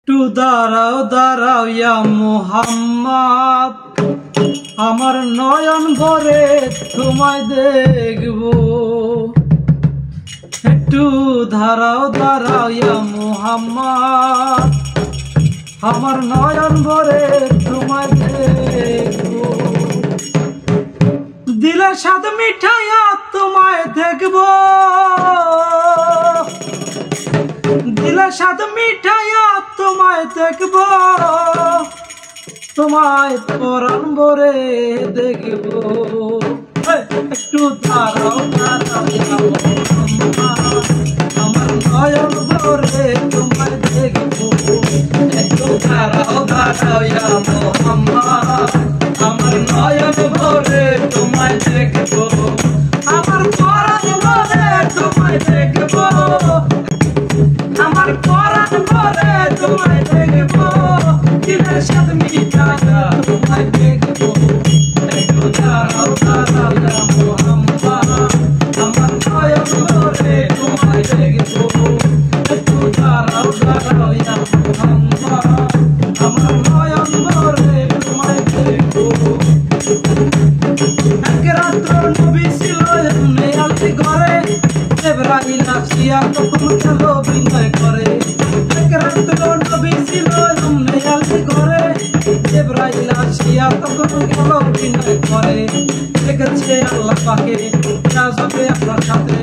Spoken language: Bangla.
একটু দাঁড়াও দাঁড়াও ইয়া মুহাম্মদ, আমার নয়ন ভরে তোমায় দেখব। একটু দাঁড়াও দাঁড়াও ইয়া মুহাম্মদ, আমার নয়ন ভরে তোমায় দেখব। দিলের স্বাদ মিঠাইয়া তোমায় দেখব, দিলের স্বাদ মিঠাইয়া তোমায় দেখব, তোমায় পরাণ ভরে দেখব। একটু দাঁড়াও দাঁড়াও ইয়া মুহাম্মদ, আমার নয়ন ভরে তোমায় দেখব। একটু দাঁড়াও দাঁড়াও ইয়া মুহাম্মদ, আমার নয়ন ভরে তোমায় দেখব। আমার পরাণ ভরে তোমায় দেখব, আমার পরাণ ভরে তোমায় দেখব। দিলের স্বাদ মিঠাইয়া তোমায় দেখব। একটু দাঁড়াও দাঁড়াও ইয়া মুহাম্মদ, আমার নয়ন ভরে তোমায় দেখব। একটু দাঁড়াও দাঁড়াও ইয়া মুহাম্মদ, আমার নয়ন ভরে তোমায় দেখব। এক রাত্র নবী ছিল এমনি আলতি ঘরে, জিবরাইল আসিয়া তখন গেল বিনয় করে। এক রাত্র নবী ছিল এমনি আলতি ঘরে, জিবরাইল আসিয়া তখন গেল বিনয় করে। দেখেছে আল্লাহ পাকে যাবে আপনার সাথে,